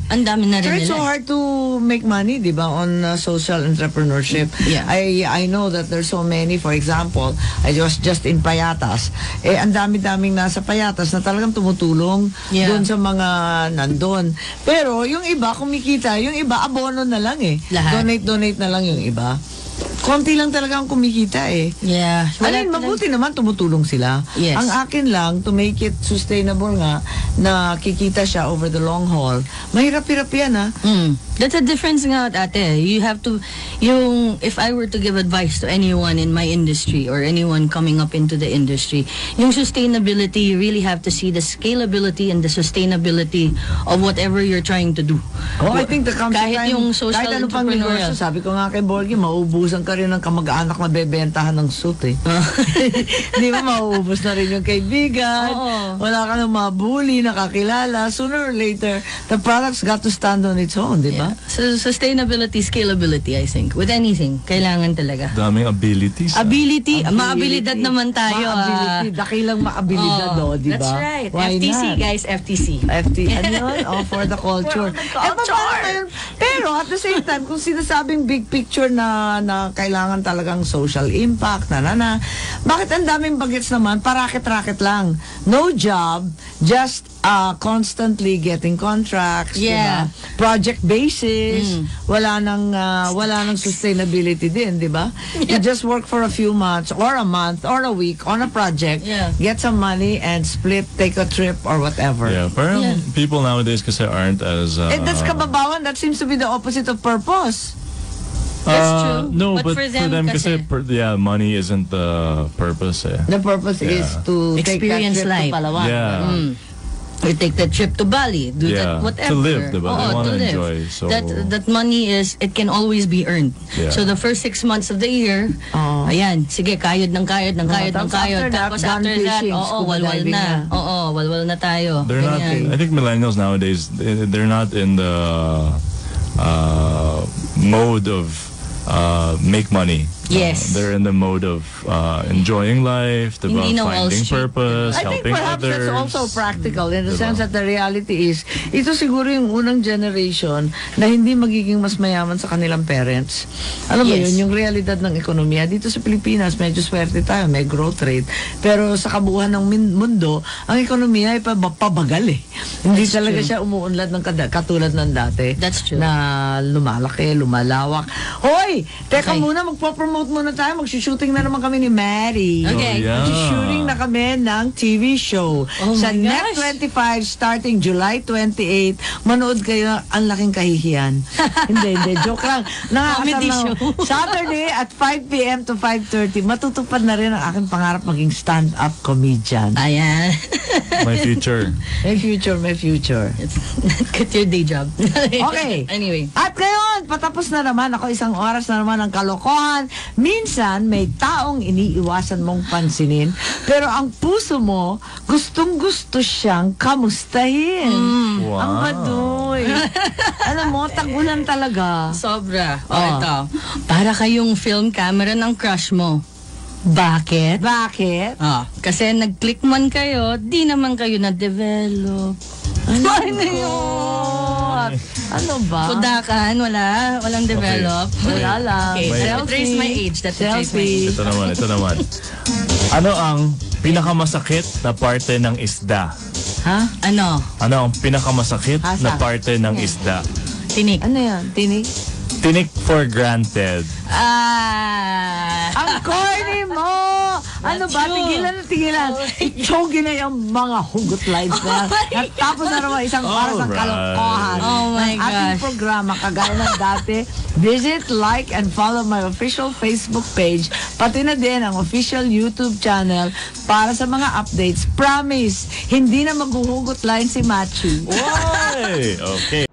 Ang dami na rin nila. It's so hard to make money, di ba, on social entrepreneurship. Yeah. I know that there's so many. For example, I was just in Payatas. Ang dami-daming nasa Payatas na talagang tumutulong doon sa mga nandun. Pero yung iba kumikita, yung iba abono na lang Lahat. Donate na lang yung iba. Konti lang talaga ang kumikita Yeah. Mabuti naman tumutulong sila. Yes. Ang akin lang, to make it sustainable nga, na kikita siya over the long haul, mahirap-hirap yan That's a difference nga ate. You have to, if I were to give advice to anyone in my industry or anyone coming up into the industry, yung sustainability, you really have to see the scalability and the sustainability of whatever you're trying to do. I think the kahit yung social kahit ano pang negosyo, sabi ko nga kay Borgie, mauubusan ka rin ng kamag-anak na bebentahan ng suit Di ba mauubos na rin yung kaibigan, wala ka nang mabuli, nakakilala, sooner or later, the products got to stand on its own, di ba? So sustainability, scalability, I think. With anything, kailangan talaga. Daming abilities. Maabilidad naman tayo. Dakilang maabilidad di ba? That's right. Why FTC, not? guys, FTC. Ano yun? For the culture. Pero at the same time, kung sinasabing big picture na kailangan talagang social impact, bakit ang daming bagets naman, paraket-raket lang? No job, just constantly getting contracts, diba? Project basis, wala nang sustainability din, di ba? You just work for a few months or a month or a week on a project, get some money and split, take a trip or whatever. Yeah, parang people nowadays kasi aren't as... that's kababawan. That seems to be the opposite of purpose. That's true. No, but for them kasi money isn't the purpose. The purpose is to experience take that trip life. to Palawan. Yeah. You take that trip to Bali, do that whatever. To live, diba? They want to enjoy. So that money it can always be earned. Yeah. So the first 6 months of the year, ayan, sige, kayod. Tapos after that, walwal na tayo. They're not, I think millennials nowadays, they're not in the mode of make money. Yes. They're in the mode of enjoying life, diba? Hindi na Wall Finding Street. purpose, I think helping perhaps others. that's also practical in the Diba? sense that the reality is, ito siguro yung unang generation na hindi magiging mas mayaman sa kanilang parents. Alam mo Yes. yun, yung realidad ng ekonomiya. Dito sa Pilipinas, medyo swerte tayo, may growth rate. Pero sa kabuuan ng mundo, ang ekonomiya ay pabagal eh. Hindi That's talaga true. siya umuunlad ng katulad ng dati. That's true. Na lumalaki, lumalawak. Hoy! Teka Okay. muna, magpo-promote muna tayo. Mag-shooting na naman kami ni Mary. Okay. Oh, yeah. Shooting na kami ng TV show. Oh Sa my Net gosh. 25 starting July 28. Manood kayo, ang laking kahihiyan. hindi. Joke lang. Comedy Nakakasama. show. Saturday at 5 p.m. to 5:30. Matutupad na rin ang aking pangarap maging stand-up comedian. Ayan. My future. May future. Get your day job. Okay. Anyway. At ngayon, patapos na naman ako, isang oras na naman ng kalokohan. Minsan, may taong iniiwasan mong pansinin, pero ang puso mo, gustong-gusto siyang kamustahin. Wow. Ang baduy. Alam mo, tag-ulan talaga. Sobra. Oh. Ito. Para kayong film camera ng crush mo. Bakit? Bakit? Kasi nag-click man kayo, di naman kayo na-develop. Ano yun? Ano ba? Kudakan, walang develop. Wala lang. Okay, May- that betrays my age. That betrays my age. Selfie. Ito naman. Ano ang pinakamasakit na parte ng isda? Ha? Ano? Ano ang pinakamasakit Hasa. na parte ng isda? Tinik. Ano yan? Tinig? Tinik for granted. Ang corny mo! Ano ba? true. Tigilan. Chogi na yung mga hugot lines na yan. At tapos na naman isang oras ng Alright. kalokohan. Oh my ng ating gosh. programa, kagaya ng dati. Visit, like, and follow my official Facebook page. Pati na din ang official YouTube channel para sa mga updates. Promise, hindi na maghuhugot line si Machi. Why? Okay.